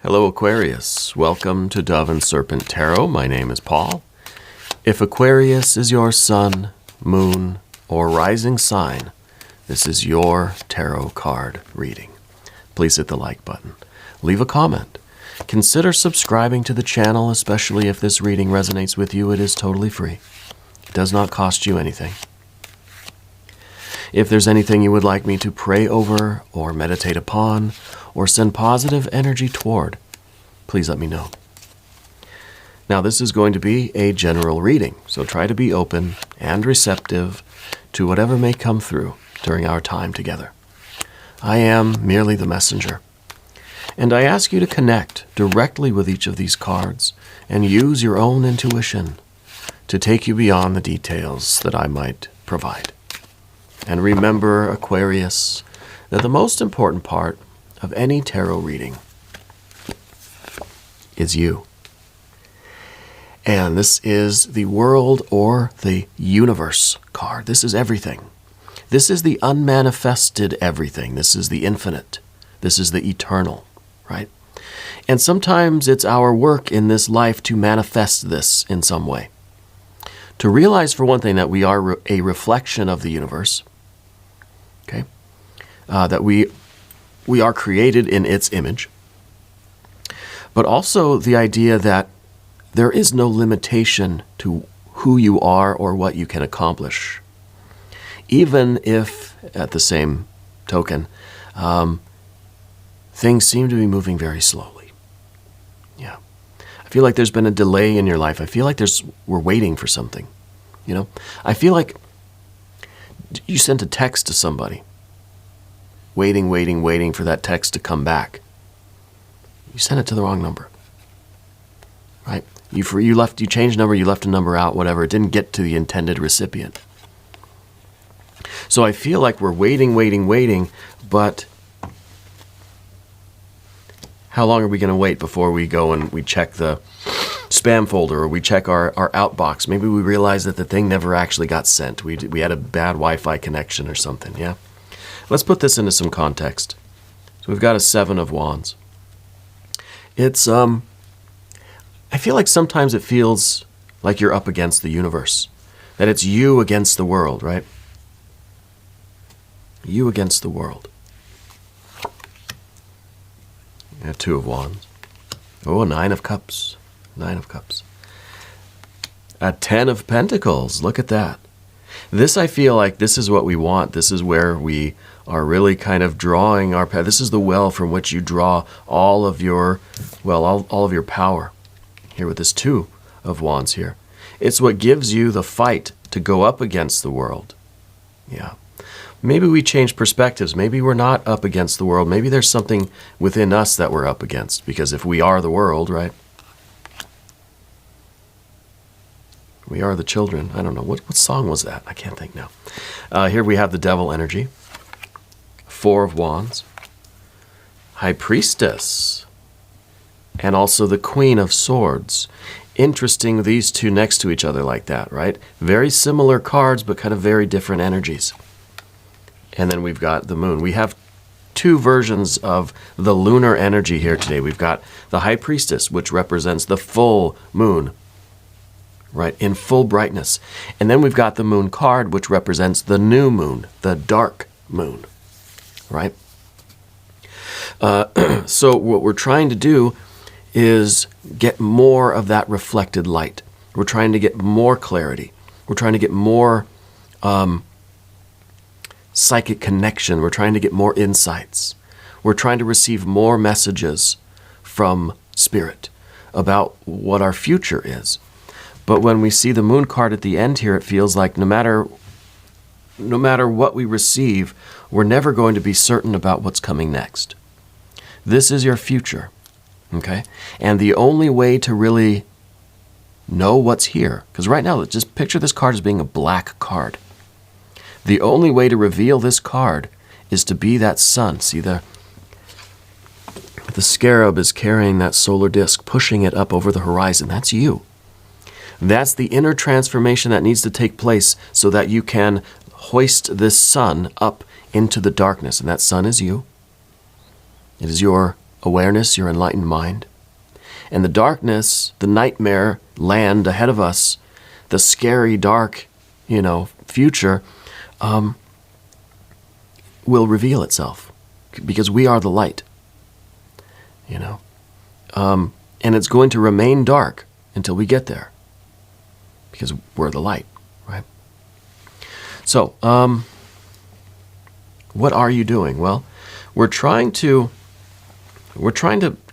Hello Aquarius, welcome to Dove and Serpent Tarot. My name is Paul. If Aquarius is your sun, moon, or rising sign, this is your tarot card reading. Please hit the like button. Leave a comment. Consider subscribing to the channel, especially if this reading resonates with you. It is totally free. It does not cost you anything. If there's anything you would like me to pray over or meditate upon or send positive energy toward, please let me know. Now, this is going to be a general reading, so try to be open and receptive to whatever may come through during our time together. I am merely the messenger, and I ask you to connect directly with each of these cards and use your own intuition to take you beyond the details that I might provide. And remember, Aquarius, that the most important part of any tarot reading is you. And this is the world or the universe card. This is everything. This is the unmanifested everything. This is the infinite. This is the eternal, right? And sometimes it's our work in this life to manifest this in some way. To realize, for one thing, that we are a reflection of the universe, okay? That we are created in its image. But also the idea that there is no limitation to who you are or what you can accomplish. Even if, at the same token, things seem to be moving very slowly. Yeah. I feel like there's been a delay in your life. I feel like we're waiting for something. You know? I feel like you sent a text to somebody. Waiting for that text to come back. You sent it to the wrong number. Right? You changed number, you left a number out, whatever. It didn't get to the intended recipient. So I feel like we're waiting, but how long are we going to wait before we go and we check the spam folder or we check our outbox? Maybe we realize that the thing never actually got sent. We had a bad Wi-Fi connection or something, yeah? Let's put this into some context. So we've got a 7 of Wands. It's, I feel like sometimes it feels like you're up against the universe. That it's you against the world, right? You against the world. Yeah, 2 of Wands. Oh, 9 of Cups. 9 of Cups. A 10 of Pentacles. Look at that. This, I feel like this is what we want. This is where we are really kind of drawing our path. This is the well from which you draw all of your, well, all of your power. Here with this 2 of Wands here. It's what gives you the fight to go up against the world. Yeah. Maybe we change perspectives. Maybe we're not up against the world. Maybe there's something within us that we're up against. Because if we are the world, right? We are the children. I don't know. What song was that? I can't think now. Here we have the devil energy. 4 of Wands. High Priestess. And also the Queen of Swords. Interesting, these two next to each other like that, right? Very similar cards, but kind of very different energies. And then we've got the moon. We have 2 versions of the lunar energy here today. We've got the High Priestess, which represents the full moon, right, in full brightness. And then we've got the moon card, which represents the new moon, the dark moon, right? So what we're trying to do is get more of that reflected light. We're trying to get more clarity. We're trying to get more psychic connection. We're trying to get more insights. We're trying to receive more messages from Spirit about what our future is. But when we see the moon card at the end here, it feels like no matter what we receive, we're never going to be certain about what's coming next. This is your future, okay? And the only way to really know what's here, because right now, just picture this card as being a black card. The only way to reveal this card is to be that sun. See, the scarab is carrying that solar disk, pushing it up over the horizon. That's you. That's the inner transformation that needs to take place so that you can hoist this sun up into the darkness. And that sun is you. It is your awareness, your enlightened mind. And the darkness, the nightmare land ahead of us, the scary, dark, future, will reveal itself because we are the light, and it's going to remain dark until we get there because we're the light, right? So, what are you doing? Well, we're trying to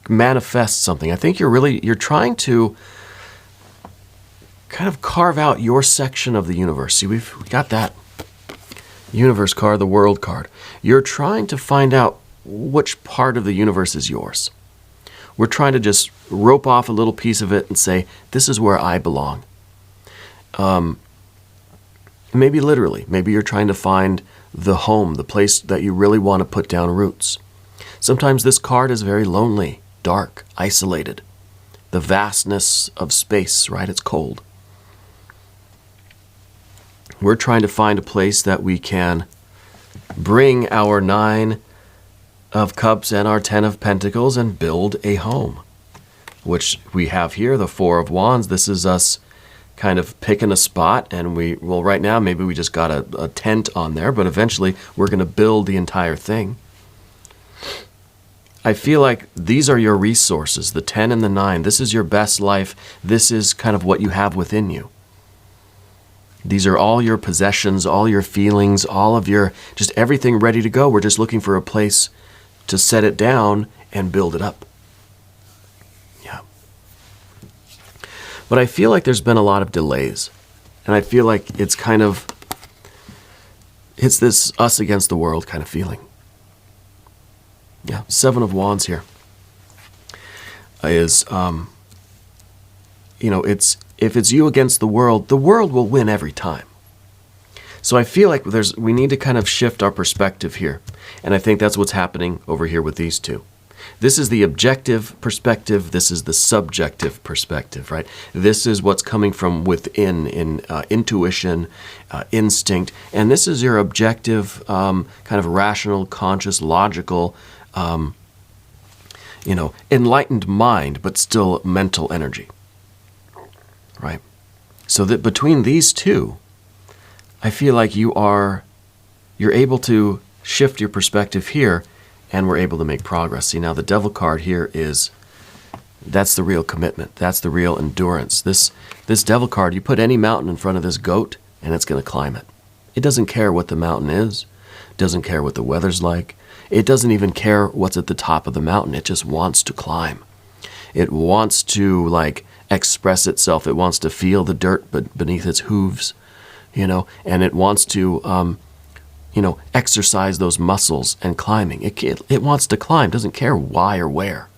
manifest something. I think you're trying to kind of carve out your section of the universe. See, we got that universe card, the world card. You're trying to find out which part of the universe is yours. We're trying to just rope off a little piece of it and say, this is where I belong. Maybe literally. Maybe you're trying to find the home, the place that you really want to put down roots. Sometimes this card is very lonely, dark, isolated. The vastness of space, right? It's cold. We're trying to find a place that we can bring our 9 of Cups and our 10 of Pentacles and build a home, which we have here, the 4 of Wands. This is us kind of picking a spot, and right now maybe we just got a tent on there, but eventually we're going to build the entire thing. I feel like these are your resources, the 10 and the 9. This is your best life. This is kind of what you have within you. These are all your possessions, all your feelings, all of your, just everything ready to go. We're just looking for a place to set it down and build it up. Yeah. But I feel like there's been a lot of delays. And I feel like it's this us against the world kind of feeling. Yeah, 7 of Wands here is, if it's you against the world will win every time. So I feel like we need to kind of shift our perspective here. And I think that's what's happening over here with these two. This is the objective perspective. This is the subjective perspective, right? This is what's coming from within in intuition, instinct. And this is your objective, kind of rational, conscious, logical, enlightened mind, but still mental energy, right? So that between these two, I feel like you're able to shift your perspective here, and we're able to make progress. See, now the Devil card here that's the real commitment. That's the real endurance. This Devil card, you put any mountain in front of this goat, and it's going to climb it. It doesn't care what the mountain is. It doesn't care what the weather's like. It doesn't even care what's at the top of the mountain. It just wants to climb. It wants to, express itself. It wants to feel the dirt beneath its hooves, and it wants to, exercise those muscles and climbing. It wants to climb, doesn't care why or where.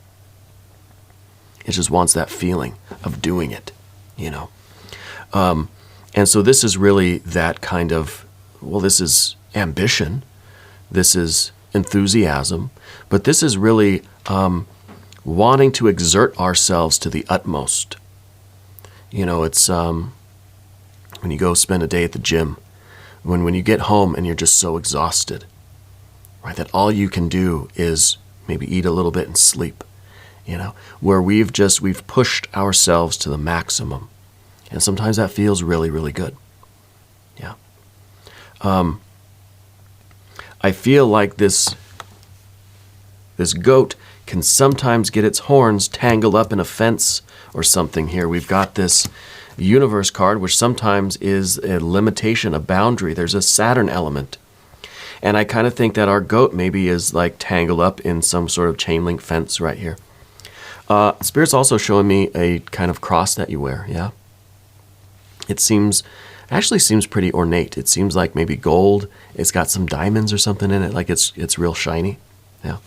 It just wants that feeling of doing it, And so this is really that kind of, this is ambition. This is enthusiasm. But this is really wanting to exert ourselves to the utmost. It's when you go spend a day at the gym, when you get home and you're just so exhausted, right, that all you can do is maybe eat a little bit and sleep, where we've pushed ourselves to the maximum. And sometimes that feels really, really good. Yeah. I feel like this goat can sometimes get its horns tangled up in a fence or something here. We've got this universe card, which sometimes is a limitation, a boundary. There's a Saturn element. And I kind of think that our goat maybe is tangled up in some sort of chain link fence right here. Spirit's also showing me a kind of cross that you wear, yeah? It actually seems pretty ornate. It seems like maybe gold. It's got some diamonds or something in it, it's real shiny, yeah?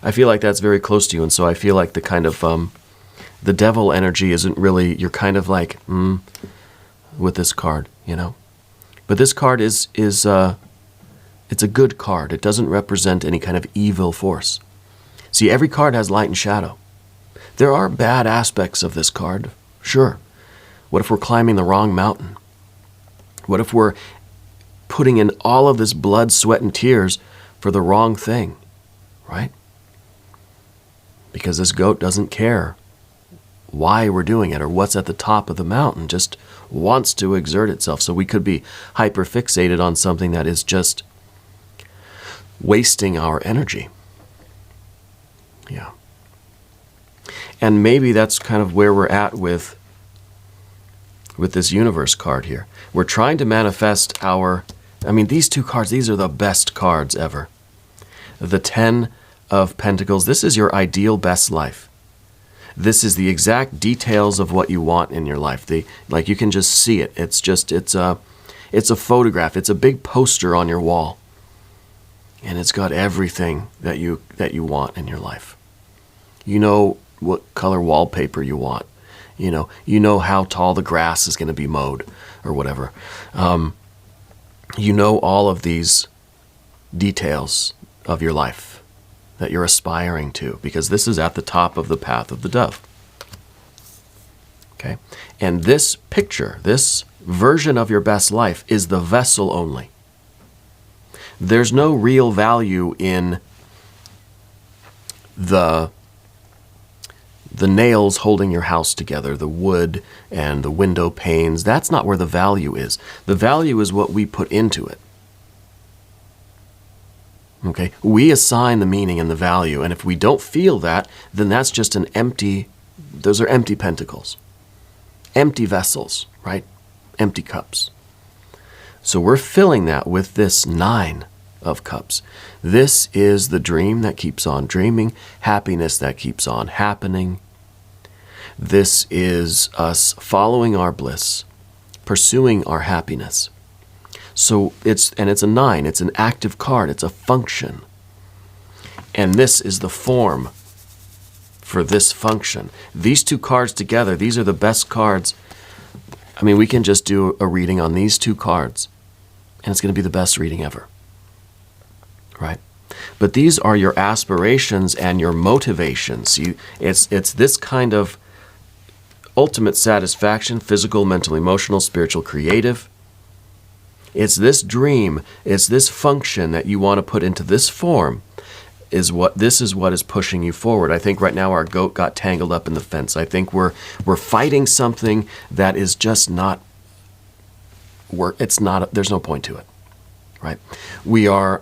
I feel like that's very close to you, and so I feel like the kind of, the devil energy isn't really, you're kind of with this card, But this card it's a good card. It doesn't represent any kind of evil force. See, every card has light and shadow. There are bad aspects of this card, sure. What if we're climbing the wrong mountain? What if we're putting in all of this blood, sweat, and tears for the wrong thing, right? because this goat doesn't care why we're doing it or what's at the top of the mountain, just wants to exert itself. So we could be hyperfixated on something that is just wasting our energy. Yeah. And maybe that's kind of where we're at with this universe card here. We're trying to manifest these two cards, these are the best cards ever. The 10 of Pentacles, this is your ideal best life. This is the exact details of what you want in your life. Like you can just see it. It's a photograph. It's a big poster on your wall. And it's got everything that you want in your life. You know what color wallpaper you want. You know how tall the grass is going to be mowed or whatever. You know all of these details of your life that you're aspiring to, because this is at the top of the path of the dove. Okay? And this picture, this version of your best life is the vessel only. There's no real value in the nails holding your house together, the wood and the window panes. That's not where the value is. The value is what we put into it. Okay? We assign the meaning and the value, and if we don't feel that, then that's just those are empty pentacles. Empty vessels, right? Empty cups. So we're filling that with this 9 of Cups. This is the dream that keeps on dreaming, happiness that keeps on happening. This is us following our bliss, pursuing our happiness. So it's a 9. It's an active card. It's a function. And this is the form for this function. These two cards together, these are the best cards. I mean, we can just do a reading on these two cards, and it's going to be the best reading ever. Right? But these are your aspirations and your motivations. It's this kind of ultimate satisfaction, physical, mental, emotional, spiritual, creative. It's this dream, it's this function that you want to put into this form. This is what is pushing you forward. I think right now our goat got tangled up in the fence. I think we're fighting something that is just not. There's no point to it, right? We're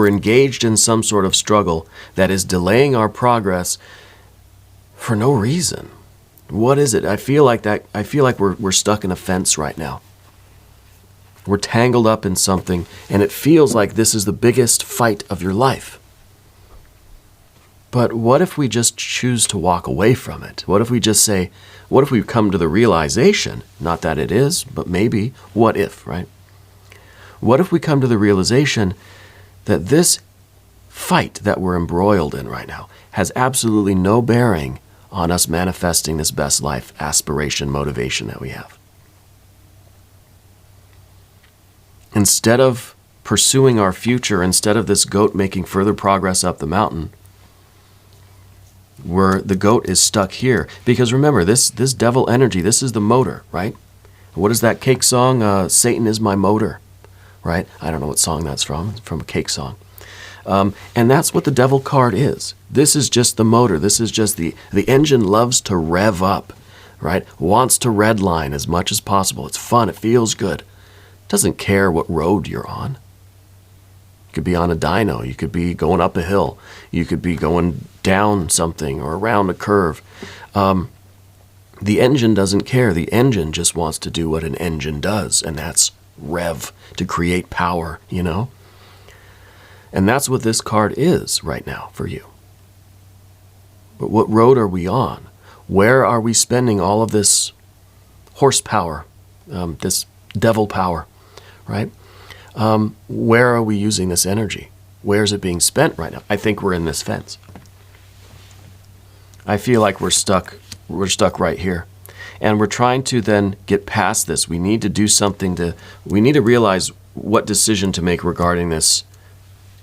engaged in some sort of struggle that is delaying our progress for no reason. What is it? I feel like we're stuck in a fence right now. We're tangled up in something, and it feels like this is the biggest fight of your life. But what if we just choose to walk away from it? What if we come to the realization, not that it is, but maybe, what if, right? What if we come to the realization that this fight that we're embroiled in right now has absolutely no bearing on us manifesting this best life aspiration, motivation that we have? Instead of pursuing our future, instead of this goat making further progress up the mountain, where the goat is stuck here. Because remember, this devil energy, this is the motor, right? What is that Cake song? Satan is my motor, right? I don't know what song that's from. It's from a Cake song. And that's what the devil card is. This is just the motor. This is just the engine loves to rev up, right? Wants to redline as much as possible. It's fun. It feels good. Doesn't care what road you're on. You could be on a dyno. You could be going up a hill. You could be going down something or around a curve. The engine doesn't care. The engine just wants to do what an engine does, and that's rev, to create power, And that's what this card is right now for you. But what road are we on? Where are we spending all of this horsepower, this devil power, right? Where are we using this energy? Where is it being spent right now? I think we're in this fence. I feel like we're stuck right here. And we're trying to then get past this. We need to do something we need to realize what decision to make regarding this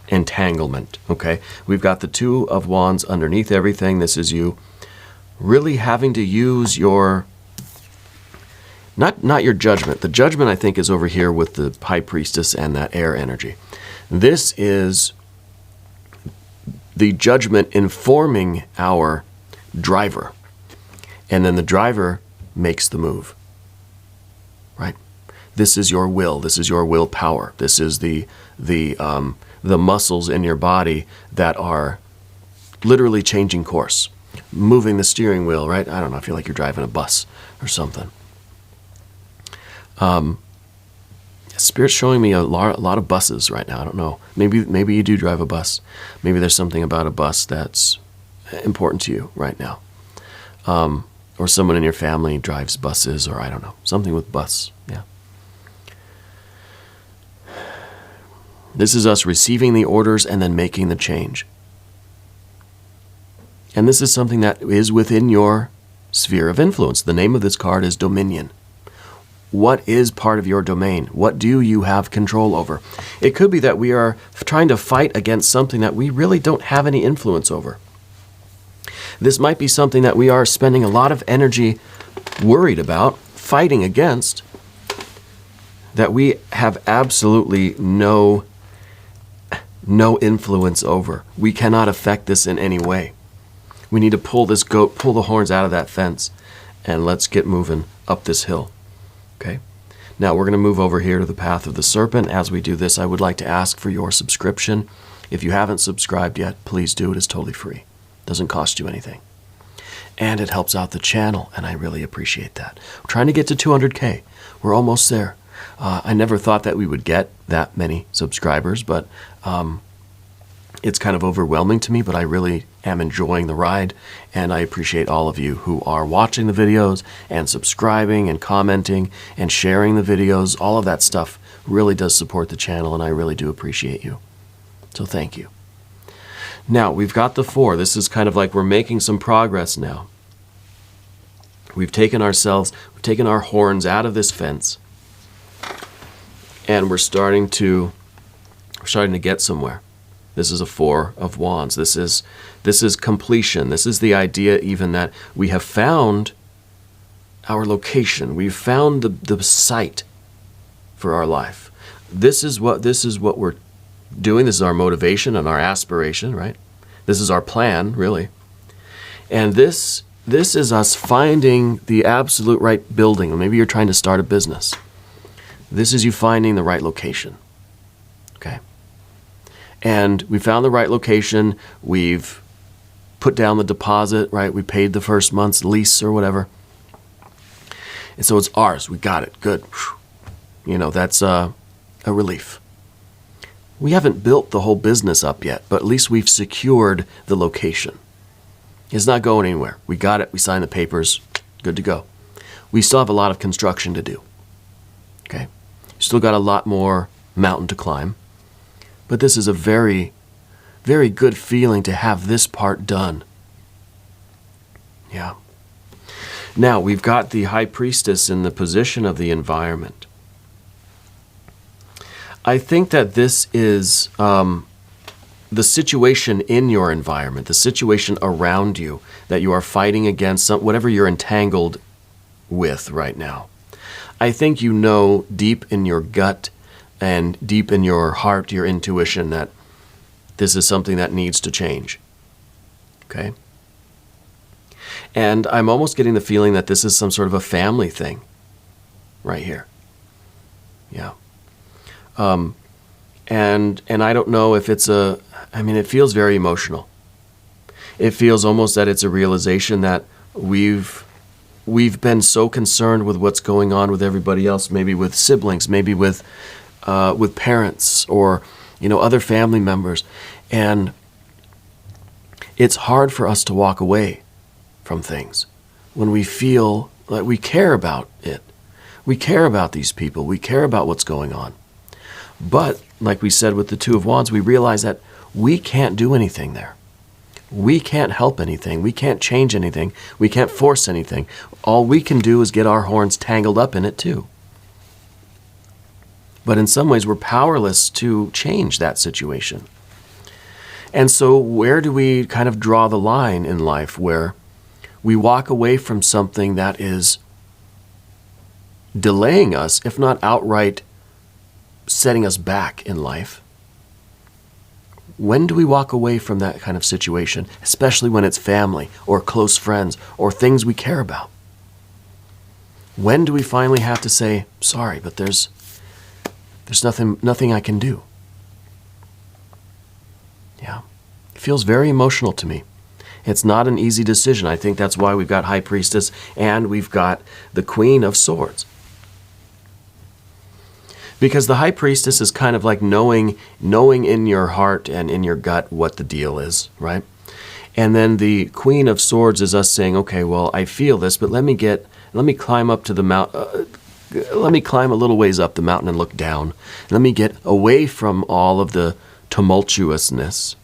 entanglement, okay? We've got the 2 of Wands underneath everything. This is you really having to use your, not your judgment. The judgment, I think, is over here with the High Priestess and that air energy. This is the judgment informing our driver. And then the driver makes the move, right? This is your will. This is your willpower. This is the muscles in your body that are literally changing course, moving the steering wheel, right? I don't know. I feel like you're driving a bus or something. Spirit's showing me a lot of buses right now. I don't know. Maybe you do drive a bus. Maybe there's something about a bus that's important to you right now. Or someone in your family drives buses, or I don't know. Something with bus. Yeah. This is us receiving the orders and then making the change. And this is something that is within your sphere of influence. The name of this card is Dominion. What is part of your domain? What do you have control over? It could be that we are trying to fight against something that we really don't have any influence over. This might be something that we are spending a lot of energy worried about, fighting against, that we have absolutely no influence over. We cannot affect this in any way. We need to pull this goat, pull the horns out of that fence, and let's get moving up this hill. Okay? Now we're going to move over here to the path of the serpent. As we do this, I would like to ask for your subscription. If you haven't subscribed yet, please do. It is totally free. Doesn't cost you anything. And it helps out the channel, and I really appreciate that. We're trying to get to 200K. We're almost there. I never thought that we would get that many subscribers, but it's kind of overwhelming to me, but I really am enjoying the ride, and I appreciate all of you who are watching the videos and subscribing and commenting and sharing the videos. All of that stuff really does support the channel, and I really do appreciate you. So thank you. Now, we've got the 4. This is kind of like we're making some progress now. We've taken our horns out of this fence, and we're starting to get somewhere. This is a 4 of Wands. This is completion. This is the idea even that we have found our location. We've found the site for our life. This is what we're doing. This is our motivation and our aspiration, right? This is our plan, really. And this is us finding the absolute right building. Or maybe you're trying to start a business. This is you finding the right location. Okay? And we found the right location. We've put down the deposit, right? We paid the first month's lease or whatever. And so it's ours. We got it. Good. You know, that's a relief. We haven't built the whole business up yet, but at least we've secured the location. It's not going anywhere. We got it. We signed the papers. Good to go. We still have a lot of construction to do. Okay? Still got a lot more mountain to climb. But this is a very, very good feeling to have this part done. Yeah. Now, we've got the High Priestess in the position of the environment. I think that this is the situation in your environment, the situation around you that you are fighting against, whatever you're entangled with right now. I think you know deep in your gut and deep in your heart, your intuition, that this is something that needs to change. Okay? And I'm almost getting the feeling that this is some sort of a family thing right here. Yeah. And I don't know if it's it feels very emotional. It feels almost that it's a realization that we've been so concerned with what's going on with everybody else, maybe with siblings, maybe with parents or, other family members. And it's hard for us to walk away from things when we feel like we care about it. We care about these people. We care about what's going on. But, like we said with the 2 of Wands, we realize that we can't do anything there. We can't help anything. We can't change anything. We can't force anything. All we can do is get our horns tangled up in it too. But in some ways, we're powerless to change that situation. And so where do we kind of draw the line in life where we walk away from something that is delaying us, if not outright setting us back in life? When do we walk away from that kind of situation, especially when it's family or close friends or things we care about? When do we finally have to say, sorry, but there's nothing I can do? Yeah. It feels very emotional to me. It's not an easy decision. I think that's why we've got High Priestess and we've got the Queen of Swords. Because the High Priestess is kind of like knowing in your heart and in your gut what the deal is, right? And then the Queen of Swords is us saying, okay, well, I feel this, but let me climb up to the mountain. Let me climb a little ways up the mountain and look down. Let me get away from all of the tumultuousness.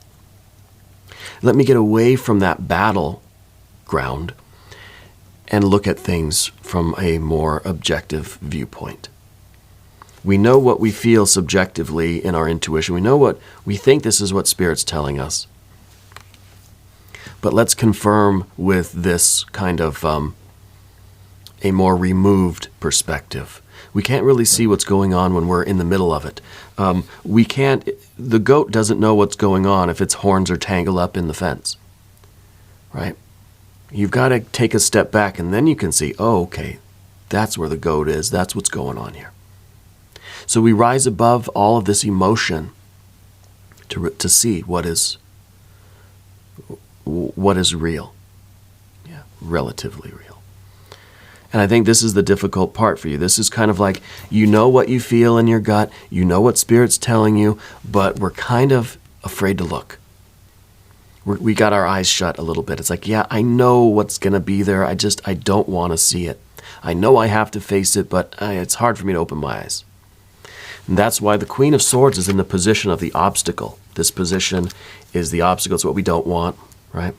Let me get away from that battleground and look at things from a more objective viewpoint. We know what we feel subjectively in our intuition. We know what we think this is what Spirit's telling us. But let's confirm with this kind of a more removed perspective. We can't really see what's going on when we're in the middle of it. The goat doesn't know what's going on if its horns are tangled up in the fence, right? You've got to take a step back and then you can see, oh, okay, that's where the goat is. That's what's going on here. So we rise above all of this emotion to see what is real, yeah, relatively real. And I think this is the difficult part for you. This is kind of like, you know what you feel in your gut, you know what Spirit's telling you, but we're kind of afraid to look. We got our eyes shut a little bit. It's like, yeah, I know what's going to be there. I don't want to see it. I know I have to face it, but it's hard for me to open my eyes. And that's why the Queen of Swords is in the position of the obstacle. This position is the obstacle. It's what we don't want, right?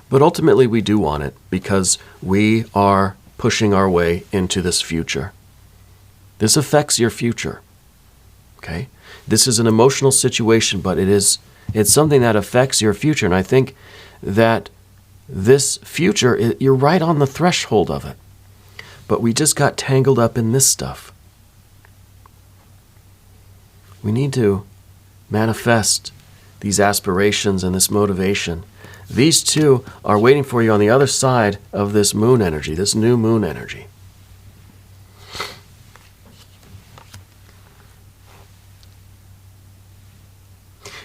But ultimately we do want it because we are pushing our way into this future. This affects your future, okay? This is an emotional situation, but it's something that affects your future. And I think that this future, you're right on the threshold of it. But we just got tangled up in this stuff. We need to manifest these aspirations and this motivation. These two are waiting for you on the other side of this moon energy, this new moon energy.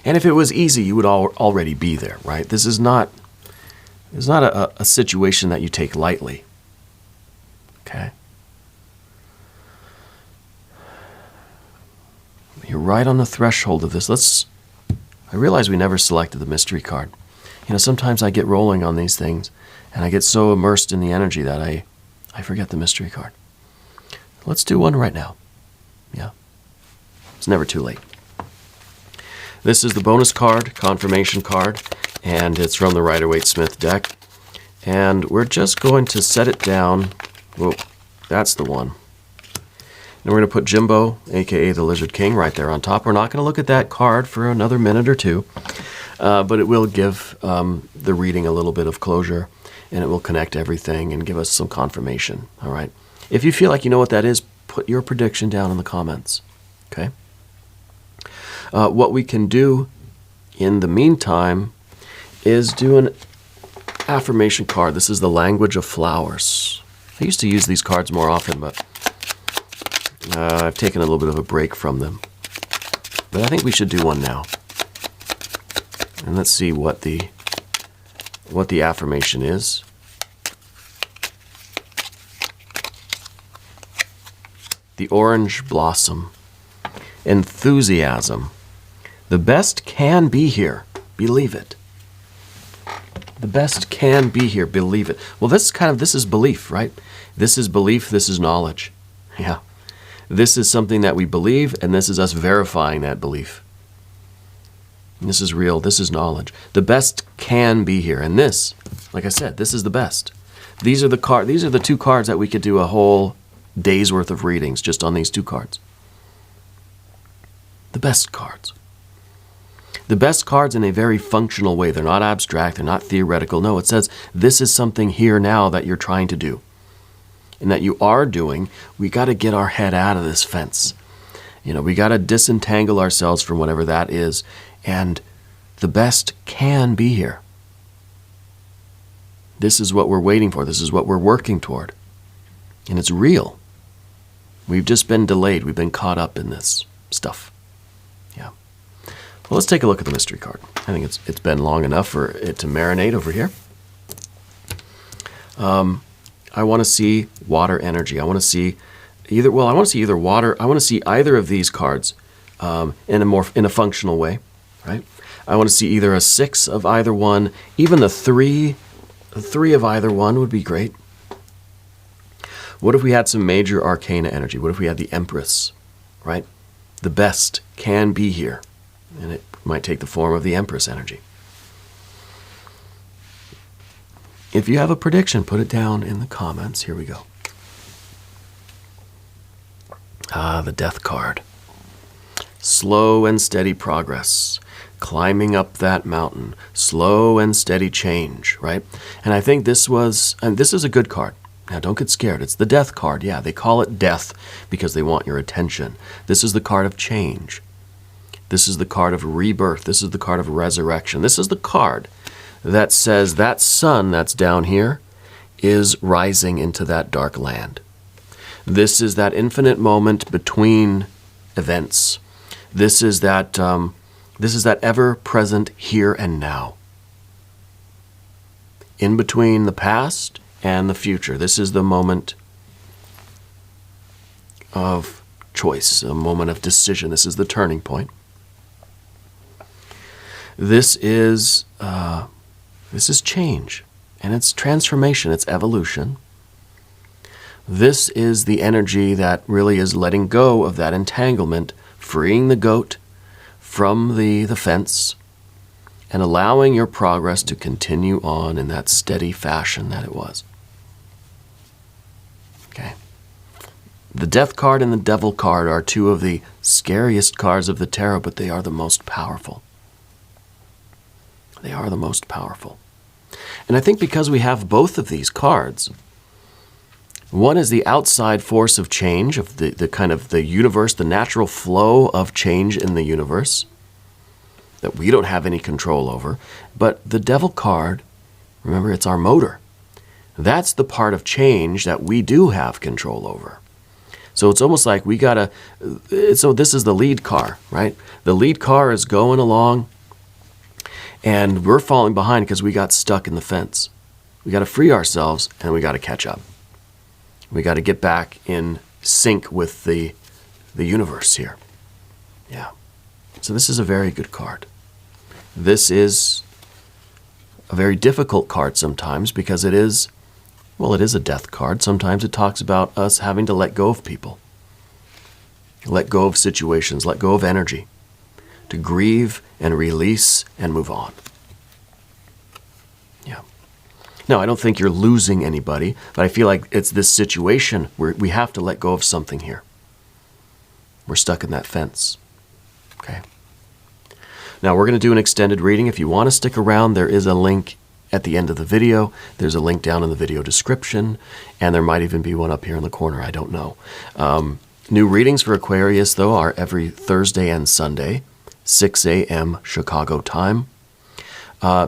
And if it was easy, you would already be there, right? This is not a situation that you take lightly. Okay? You're right on the threshold of this. I realize we never selected the mystery card. You know, sometimes I get rolling on these things, and I get so immersed in the energy that I forget the mystery card. Let's do one right now. Yeah. It's never too late. This is the bonus card, confirmation card, and it's from the Rider-Waite-Smith deck. And we're just going to set it down. Whoa, that's the one. And we're going to put Jimbo, a.k.a. the Lizard King, right there on top. We're not going to look at that card for another minute or two, but it will give the reading a little bit of closure, and it will connect everything and give us some confirmation, all right? If you feel like you know what that is, put your prediction down in the comments, okay? What we can do in the meantime is do an affirmation card. This is the language of flowers. I used to use these cards more often, but I've taken a little bit of a break from them. But I think we should do one now. And let's see what the affirmation is. The orange blossom. Enthusiasm. The best can be here. Believe it. The best can be here. Believe it. Well, this is belief, right? This is belief. This is knowledge. Yeah. This is something that we believe, and this is us verifying that belief. And this is real. This is knowledge. The best can be here. And this, like I said, this is the best. These are the two cards that we could do a whole day's worth of readings just on these two cards. The best cards. The best cards in a very functional way. They're not abstract. They're not theoretical. No, it says this is something here now that you're trying to do. And that you are doing. We got to get our head out of this fence. You know, we got to disentangle ourselves from whatever that is, and the best can be here. This is what we're waiting for. This is what we're working toward. And it's real. We've just been delayed. We've been caught up in this stuff. Yeah. Well, let's take a look at the mystery card. I think it's been long enough for it to marinate over here. I want to see water energy. I want to see either water. I want to see either of these cards in a functional way, right? I want to see either a 6 of either one, even the 3 of either one would be great. What if we had some major arcana energy? What if we had the Empress, right? The best can be here, and it might take the form of the Empress energy. If you have a prediction, put it down in the comments. Here we go. The Death card. Slow and steady progress. Climbing up that mountain. Slow and steady change, right? And I think this is a good card. Now, don't get scared. It's the Death card. Yeah, they call it Death because they want your attention. This is the card of change. This is the card of rebirth. This is the card of resurrection. This is the card that says that sun that's down here is rising into that dark land. This is that infinite moment between events. This is that ever-present here and now. In between the past and the future. This is the moment of choice, a moment of decision. This is the turning point. This is change, and it's transformation, it's evolution. This is the energy that really is letting go of that entanglement, freeing the goat from the fence, and allowing your progress to continue on in that steady fashion that it was. Okay. The Death card and the Devil card are two of the scariest cards of the tarot, but they are the most powerful. They are the most powerful. And I think because we have both of these cards, one is the outside force of change, of the kind of the universe, the natural flow of change in the universe that we don't have any control over. But the Devil card, remember, it's our motor. That's the part of change that we do have control over. So it's almost like we gotta, so this is the lead car, right? The lead car is going along, and we're falling behind because we got stuck in the fence. We got to free ourselves, and we got to catch up. We got to get back in sync with the universe here. Yeah. So this is a very good card. This is a very difficult card sometimes because it is a death card. Sometimes it talks about us having to let go of people, let go of situations, let go of energy, to grieve and release and move on. Yeah. Now, I don't think you're losing anybody, but I feel like it's this situation where we have to let go of something here. We're stuck in that fence. Okay. Now, we're going to do an extended reading. If you want to stick around, there is a link at the end of the video. There's a link down in the video description, and there might even be one up here in the corner. I don't know. New readings for Aquarius, though, are every Thursday and Sunday, 6 a.m. Chicago time.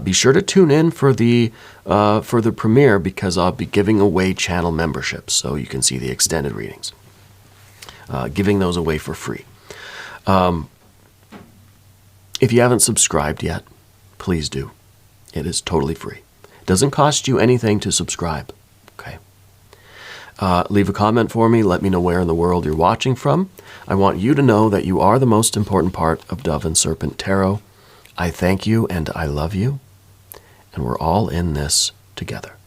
Be sure to tune in for the premiere because I'll be giving away channel memberships, so you can see the extended readings. Giving those away for free. If you haven't subscribed yet, please do. It is totally free. It doesn't cost you anything to subscribe. Okay. Leave a comment for me. Let me know where in the world you're watching from. I want you to know that you are the most important part of Dove and Serpent Tarot. I thank you and I love you. And we're all in this together.